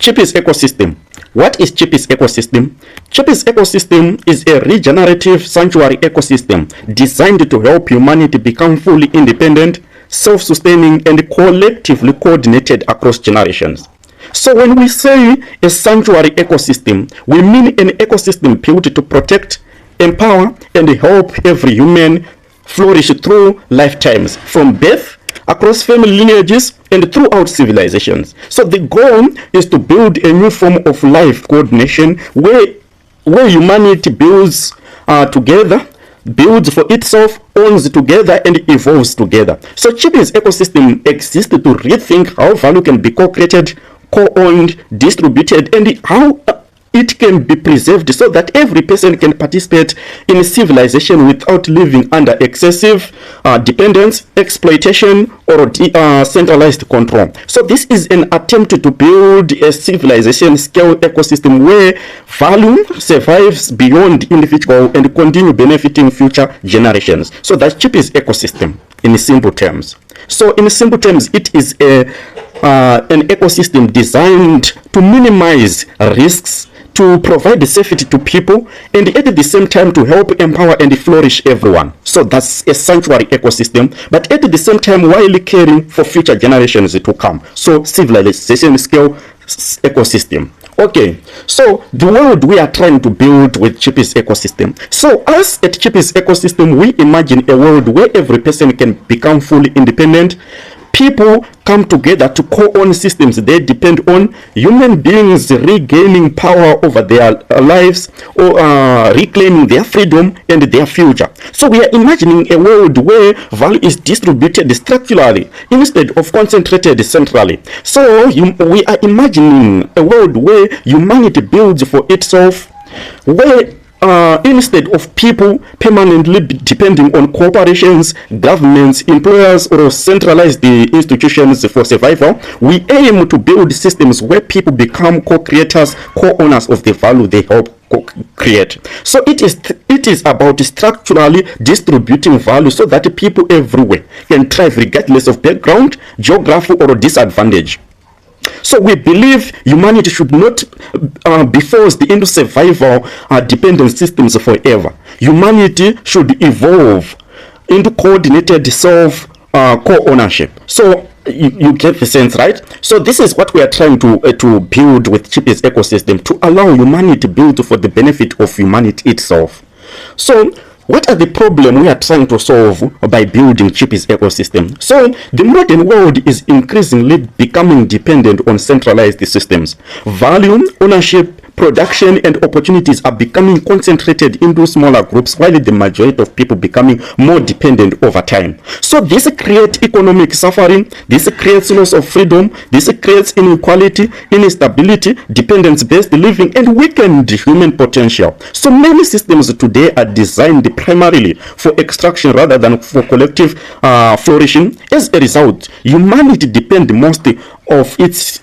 Chipies ecosystem. What is Chipies ecosystem? Chipies ecosystem is a regenerative sanctuary ecosystem designed to help humanity become fully independent, self-sustaining, and collectively coordinated across generations. So when we say a sanctuary ecosystem, we mean an ecosystem built to protect, empower, and help every human flourish through lifetimes, from birth, across family lineages, and throughout civilizations. So the goal is to build a new form of life coordination where humanity builds together, builds for itself, owns together, and evolves together. So Chipies ecosystem exists to rethink how value can be co-created, co-owned, distributed, and how it can be preserved so that every person can participate in civilization without living under excessive dependence, exploitation, or centralized control. So this is an attempt to build a civilization scale ecosystem where value survives beyond individual and continue benefiting future generations. So that's Chipies ecosystem in simple terms. So in simple terms, it is an ecosystem designed to minimize risks, to provide safety to people, and at the same time to help empower and flourish everyone. So that's a sanctuary ecosystem, but at the same time while caring for future generations to come. So civilization scale ecosystem. Okay, so the world we are trying to build with Chipies ecosystem. So us at Chipies ecosystem, we imagine a world where every person can become fully independent. People come together to co-own systems they depend on, human beings regaining power over their lives, or reclaiming their freedom and their future. So we are imagining a world where value is distributed structurally instead of concentrated centrally. So we are imagining a world where humanity builds for itself, where instead of people permanently depending on corporations, governments, employers, or centralized institutions for survival, we aim to build systems where people become co-creators, co-owners of the value they help create. So it is about structurally distributing value so that people everywhere can thrive regardless of background, geography, or disadvantage. So we believe humanity should not be forced into survival dependent systems forever. Humanity should evolve into coordinated self co-ownership. So you get the sense, right? So this is what we are trying to build with Chipies ecosystem, to allow humanity to build for the benefit of humanity itself. So what are the problems we are trying to solve by building Chipies ecosystem? So the modern world is increasingly becoming dependent on centralized systems. Value, ownership, production, and opportunities are becoming concentrated into smaller groups, while the majority of people becoming more dependent over time. So this creates economic suffering, this creates loss of freedom, this creates inequality, instability, dependence-based living, and weakened human potential. So many systems today are designed primarily for extraction rather than for collective flourishing. As a result, humanity depends most of its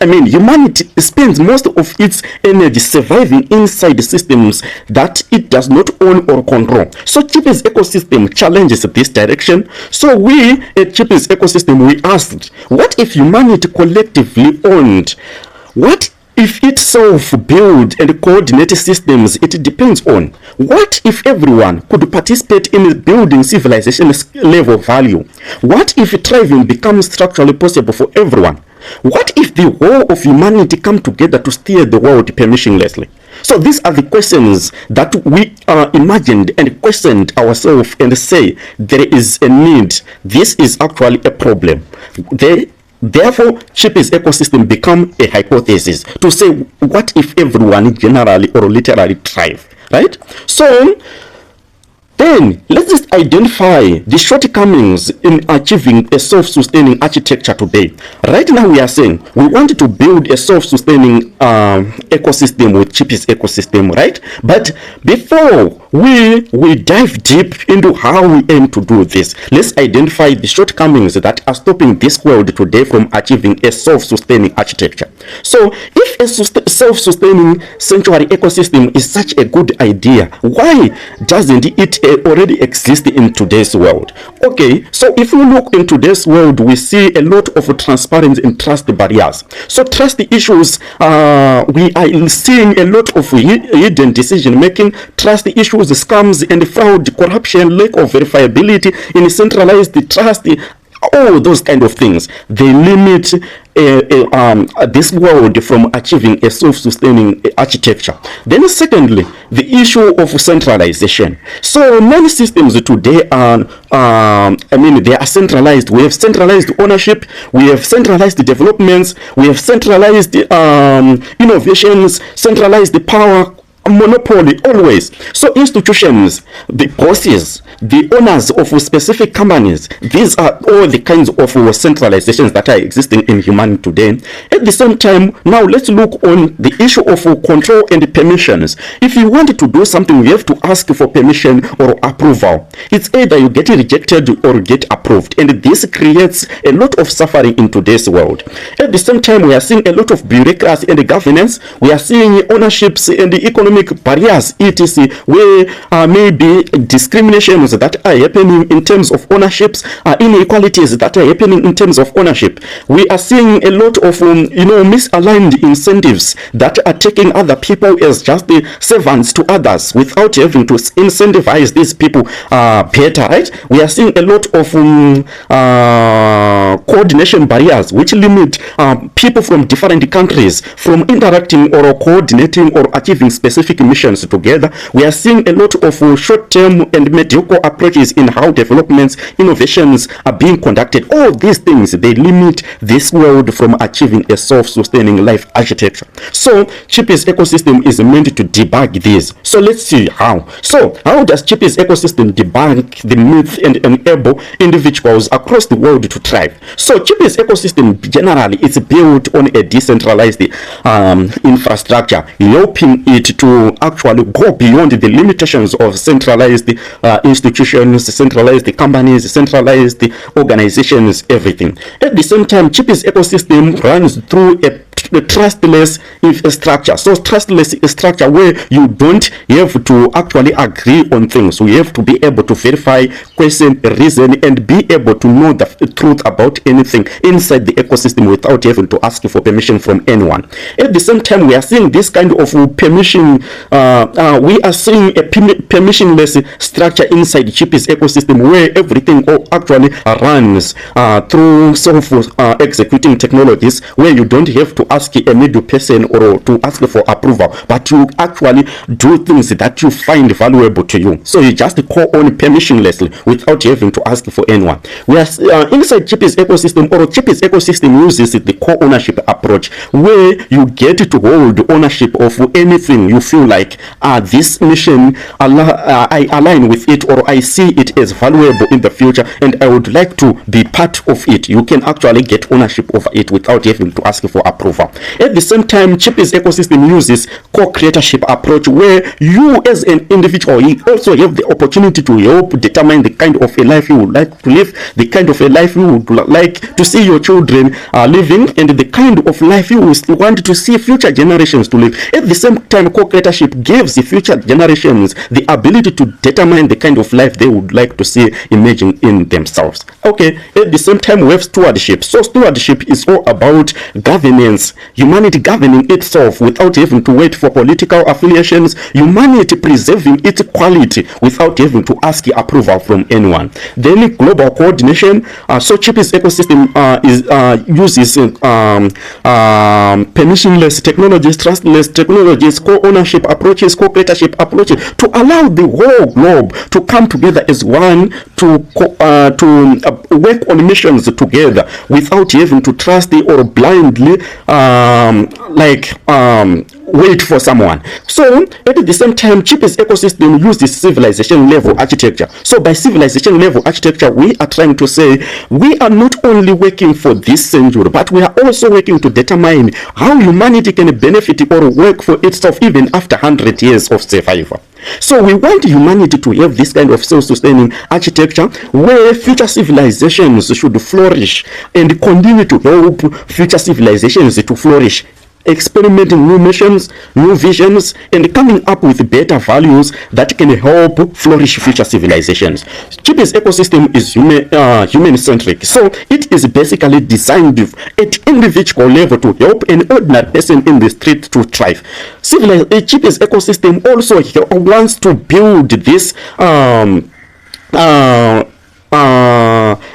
humanity spends most of its energy surviving inside systems that it does not own or control. So Chipies ecosystem challenges this direction. So we at Chipies ecosystem, we asked, what if humanity collectively owned? What if itself build and coordinate systems it depends on? What if everyone could participate in building civilization level value? What if thriving becomes structurally possible for everyone? What if the whole of humanity come together to steer the world permissionlessly? So these are the questions that we imagined and questioned ourselves and say there is a need. This is actually a problem. Therefore, Chipies ecosystem become a hypothesis to say, what if everyone generally or literally thrive, right? So then let's just identify the shortcomings in achieving a self-sustaining architecture today. Right now we are saying we want to build a self-sustaining ecosystem with Chipies ecosystem, right? But before we dive deep into how we aim to do this, let's identify the shortcomings that are stopping this world today from achieving a self-sustaining architecture. So if a self-sustaining sanctuary ecosystem is such a good idea, why doesn't it they already exist in today's world. Okay, so if we look in today's world, we see a lot of transparency and trust barriers. So trust issues, we are seeing a lot of hidden decision making, trust issues, scams and fraud, corruption, lack of verifiability in centralized trust. All those kind of things, they limit this world from achieving a self-sustaining architecture. Then secondly, the issue of centralization. So many systems today are they are centralized. We have centralized ownership, we have centralized developments, we have centralized innovations, centralized power, monopoly always. So institutions, the bosses, the owners of specific companies, these are all the kinds of centralizations that are existing in humanity today. At the same time, now let's look on the issue of control and permissions. If you want to do something, you have to ask for permission or approval. It's either you get rejected or get approved, and this creates a lot of suffering in today's world. At the same time, we are seeing a lot of bureaucracy and governance. We are seeing ownerships and the economic barriers, etc., where maybe discriminations that are happening in terms of ownerships, inequalities that are happening in terms of ownership. We are seeing a lot of misaligned incentives that are taking other people as just the servants to others without having to incentivize these people better, right? We are seeing a lot of coordination barriers which limit people from different countries from interacting or coordinating or achieving specific missions together. We are seeing a lot of short-term and mediocre approaches in how developments, innovations are being conducted. All these things, they limit this world from achieving a self-sustaining life architecture. So Chipies ecosystem is meant to debug this. So let's see how. So how does Chipies ecosystem debug the myth and enable individuals across the world to thrive? So Chipies ecosystem generally is built on a decentralized infrastructure, helping it to actually go beyond the limitations of centralized institutions, centralized companies, centralized organizations, everything. At the same time, Chipies ecosystem runs through a trustless infrastructure. So trustless structure where you don't have to actually agree on things. You have to be able to verify, question, reason, and be able to know the truth about anything inside the ecosystem without having to ask for permission from anyone. At the same time, we are seeing this kind of permission. We are seeing a permissionless structure inside Chipies ecosystem where everything actually runs through self-executing technologies, where you don't have to ask a middle person or to ask for approval, but you actually do things that you find valuable to you. So you just call on permissionlessly without having to ask for anyone. We are inside Chipies ecosystem, or Chipies ecosystem uses the co-ownership approach, where you get to hold ownership of anything you feel like this mission I align with it, or I see it as valuable in the future and I would like to be part of it. You can actually get ownership over it without having to ask for approval. At the same time, Chipies ecosystem uses co-creatorship approach, where you as an individual, you also have the opportunity to help determine the kind of a life you would like to live, the kind of a life you would like to see your children living, and the kind of life you want to see future generations to live. At the same time, co-creatorship gives the future generations the ability to determine the kind of life they would like to see emerging in themselves. Okay, at the same time, we have stewardship. So stewardship is all about governance, humanity governing itself without having to wait for political affiliations, humanity preserving its quality without having to ask approval from anyone. Then global coordination. So Chipies ecosystem uses permissionless technologies, trustless technologies, co-ownership approaches, co-creatorship approaches to allow the whole globe to come together as one, to work on missions together without having to trust or blindly wait for someone. So at the same time, Chipies ecosystem uses civilization level architecture. So by civilization level architecture, we are trying to say we are not only working for this century, but we are also working to determine how humanity can benefit or work for itself even after 100 years of survival. So we want humanity to have this kind of self-sustaining architecture where future civilizations should flourish and continue to help future civilizations to flourish experimenting new missions, new visions, and coming up with better values that can help flourish future civilizations. Chipies ecosystem is human-centric, so it is basically designed at individual level to help an ordinary person in the street to thrive. Chipies ecosystem also wants to build this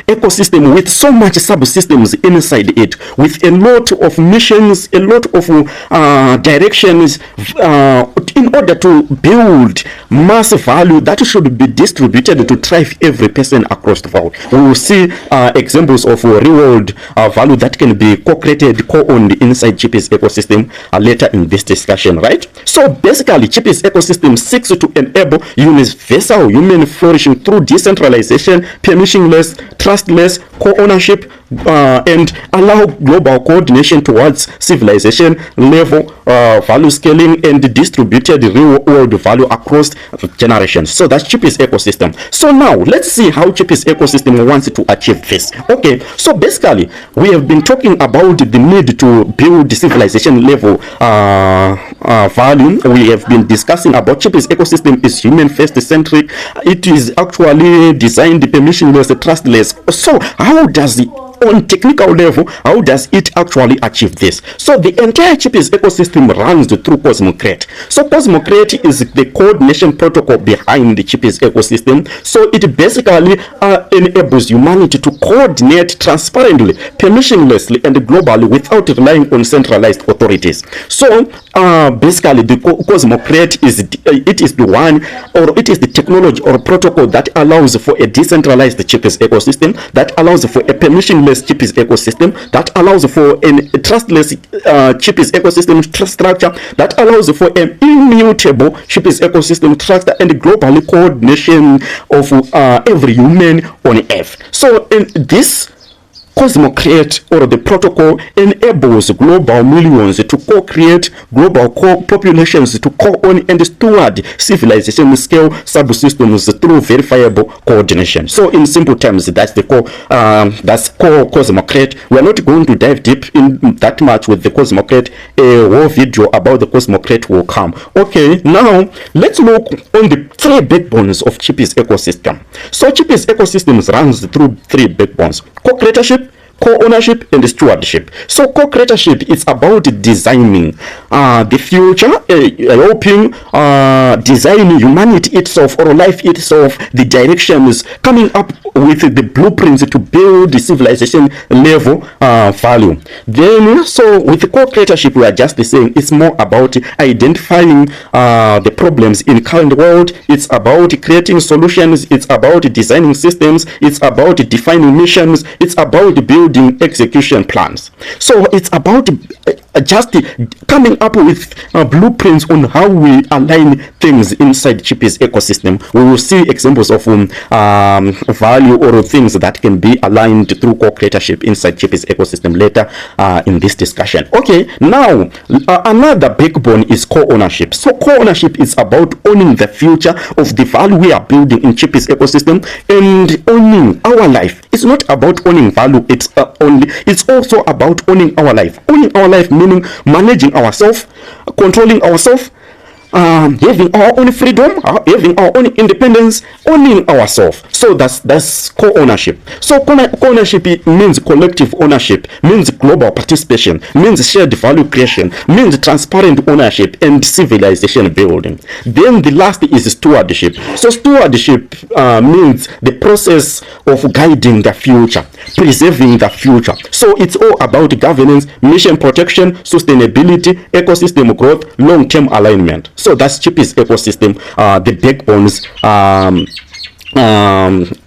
ecosystem with so much subsystems inside it, with a lot of missions, a lot of directions, in order to build mass value that should be distributed to thrive every person across the world. We will see examples of real-world value that can be co-created, co-owned inside Chipies ecosystem later in this discussion, right? So basically, Chipies ecosystem seeks to enable universal human flourishing through decentralization, permissionless, trustless co-ownership, and allow global coordination towards civilization level value scaling and distributed real world value across generations. So that's Chipies ecosystem. So now let's see how Chipies ecosystem wants to achieve this. Okay, so basically we have been talking about the need to build civilization level value. We have been discussing about Chipies ecosystem is human first centric. It is actually designed permissionless, trustless. So how does it, on technical level, how does it actually achieve this? So the entire Chipies ecosystem runs through Cosmocrate. So Cosmocrate is the coordination protocol behind the Chipies ecosystem. So it basically enables humanity to coordinate transparently, permissionlessly, and globally without relying on centralized authorities. So basically the Cosmocrate is the one, or it is the technology or protocol that allows for a decentralized Chipies ecosystem, that allows for a permissionless Chipies ecosystem, that allows for a trustless Chipies ecosystem structure, that allows for an immutable Chipies ecosystem structure, and globally coordination of every human on earth. So in this Cosmocrate, or the protocol, enables global millions to co-create global populations to co-own and steward civilization scale subsystems through verifiable coordination. So in simple terms, that's the core Cosmocrate. We are not going to dive deep in that much with the Cosmocrate. A whole video about the Cosmocrate will come. Okay, now let's look on the three backbones of Chipies ecosystem. So Chipies ecosystems runs through three backbones: co-creatorship, co-ownership, and stewardship. So co-creatorship is about designing the future, helping design humanity itself, or life itself, the directions, coming up with the blueprints to build the civilization level value. Then, so with co-creatorship, we are just saying it's more about identifying the problems in current world. It's about creating solutions. It's about designing systems. It's about defining missions. It's about building execution plans. So it's about just coming up with blueprints on how we align things inside Chipies ecosystem. We will see examples of value or things that can be aligned through co-creatorship inside Chipies ecosystem later in this discussion. Okay, now another backbone is co-ownership. So co-ownership is about owning the future of the value we are building in Chipies ecosystem and owning our life. It's not about owning value, it's also about owning our life. Owning our life meaning managing ourselves, controlling ourselves, having our own freedom, having our own independence, owning ourselves. So that's co-ownership. So co-ownership means collective ownership, means global participation, means shared value creation, means transparent ownership and civilization building. Then the last is stewardship. So stewardship means the process of guiding the future, preserving the future. So it's all about governance, mission protection, sustainability, ecosystem growth, long-term alignment. So that's Chipies ecosystem, the backbones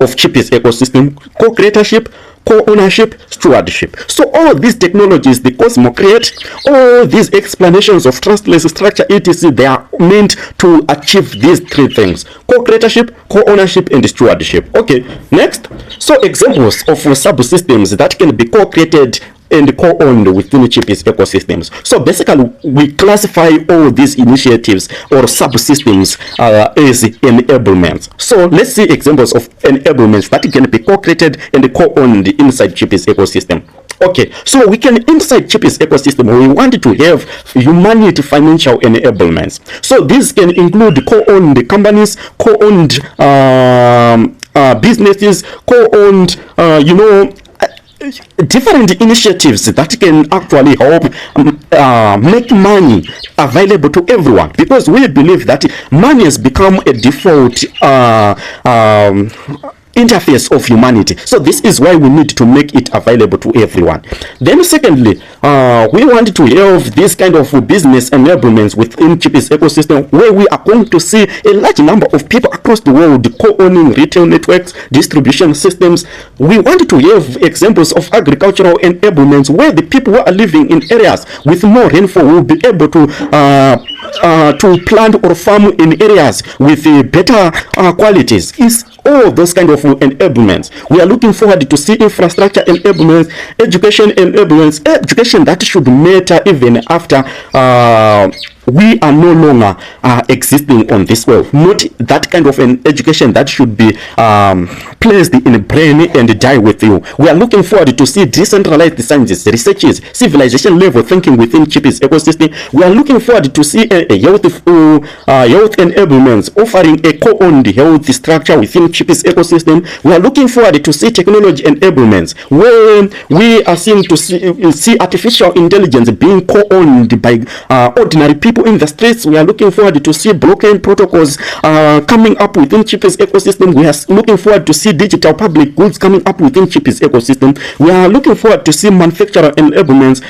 of Chipies ecosystem: co-creatorship, co-ownership, stewardship. So all these technologies, the Cosmocrate, all these explanations of trustless structure, etc., they are meant to achieve these three things: co-creatorship, co-ownership, and stewardship. Okay, next. So examples of subsystems that can be co-created and co-owned within Chipies ecosystems. So basically, we classify all these initiatives or subsystems as enablements. So let's see examples of enablements that can be co-created and co-owned inside Chipies ecosystem. Okay, so we can, inside Chipies ecosystem, we want to have humanity financial enablements. So this can include co-owned companies, co-owned businesses, co-owned, different initiatives that can actually help make money available to everyone, because we believe that money has become a default interface of humanity. So this is why we need to make it available to everyone. Then secondly, we want to have this kind of business enablements within Chipies ecosystem, where we are going to see a large number of people across the world co-owning retail networks, distribution systems. We want to have examples of agricultural enablements, where the people who are living in areas with more rainfall will be able to plant or farm in areas with better qualities. Is all those kind of enablements. We are looking forward to see infrastructure enablements, education enablements, education that should matter even after we are no longer existing on this world. Not that kind of an education that should be placed in the brain and die with you. We are looking forward to see decentralized sciences, researches, civilization level thinking within Chipies ecosystem. We are looking forward to see a health enablements offering a co-owned health structure within Chipies ecosystem. We are looking forward to see technology enablements, where we are seeing to see artificial intelligence being co-owned by ordinary people in the streets. We are looking forward to see blockchain protocols coming up within Chipies ecosystem. We are looking forward to see digital public goods coming up within Chipies ecosystem. We are looking forward to see manufacturer enablements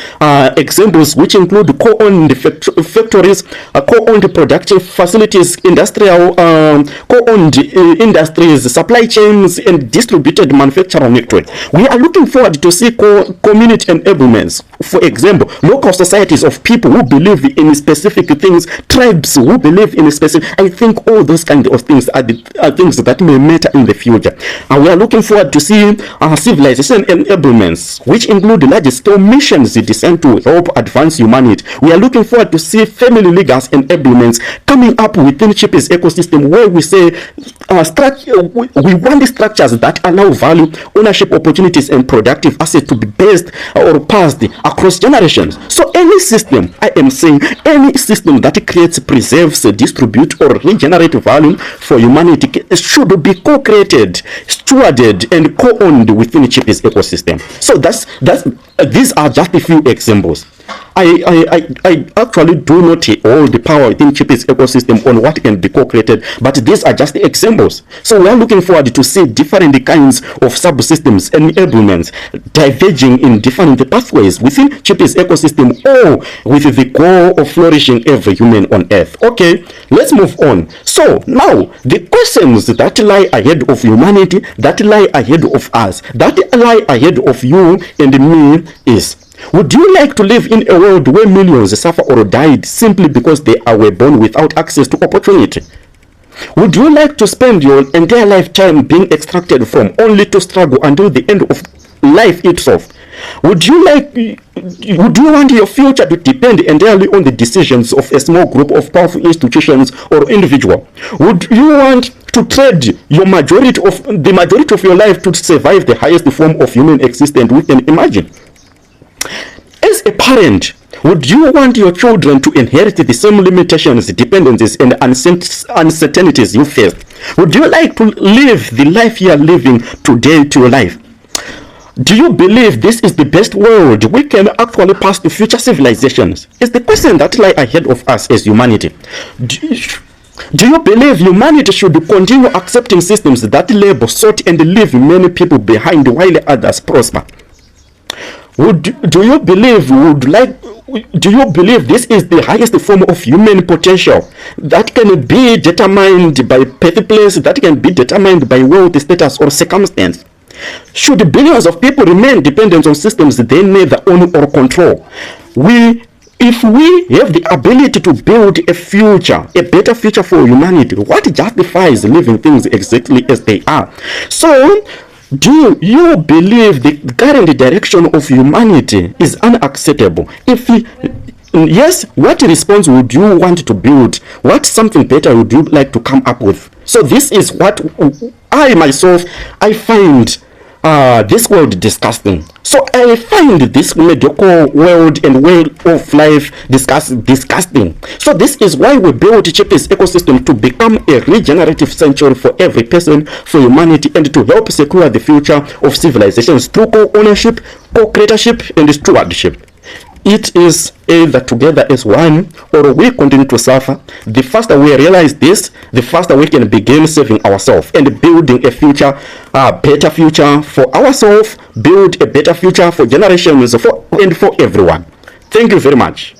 examples, which include co-owned factories, co-owned production facilities, industrial co-owned industries, supply chains, and distributed manufacturing network. We are looking forward to see community enablements. For example, local societies of people who believe in specific things, tribes who believe in specific. I think all those kind of things are things that may matter in the future. We are looking forward to see civilization enablements, which include large-scale missions designed to help advance humanity. We are looking forward to see family legacy enablements coming up within Chipies ecosystem, where we say we want structures that allow value, ownership opportunities, and productive assets to be based or passed across generations. So any system, I am saying, any system that creates, preserves, distributes, or regenerates value for humanity should be co-created, stewarded, and co-owned within Chipies ecosystem. So these are just a few examples. I actually do not hold the power within Chipies ecosystem on what can be co-created, but these are just examples. So we are looking forward to see different kinds of subsystems and enablements diverging in different pathways within Chipies ecosystem, or with the goal of flourishing every human on earth. Okay, let's move on. So now the questions that lie ahead of humanity, that lie ahead of us, that lie ahead of you and me is: would you like to live in a world where millions suffer or died simply because they were born without access to opportunity? Would you like to spend your entire lifetime being extracted from only to struggle until the end of life itself? Would you want your future to depend entirely on the decisions of a small group of powerful institutions or individual? Would you want to trade the majority of your life to survive the highest form of human existence we can imagine? As a parent, would you want your children to inherit the same limitations, dependencies, and uncertainties you faced? Would you like to live the life you are living today to your life? Do you believe this is the best world we can actually pass to future civilizations? It's the question that lies ahead of us as humanity. Do you believe humanity should continue accepting systems that label, sort, and leave many people behind while others prosper? Do you believe this is the highest form of human potential that can be determined by birthplace, that can be determined by wealth, status, or circumstance? Should billions of people remain dependent on systems they neither own or control? If we have the ability to build a future, a better future for humanity, what justifies leaving things exactly as they are? So, do you believe the current direction of humanity is unacceptable? If yes, what response would you want to build? What something better would you like to come up with? So this is what I myself find this world disgusting. So I find this mediocre world and way of life disgusting. So this is why we built Chipies ecosystem, to become a regenerative sanctuary for every person, for humanity, and to help secure the future of civilizations through co-ownership, co-creatorship, and stewardship. It is either together as one, or we continue to suffer. The faster we realize this, the faster we can begin saving ourselves and building a future, a better future for ourselves, build a better future for generations and for everyone. Thank you very much.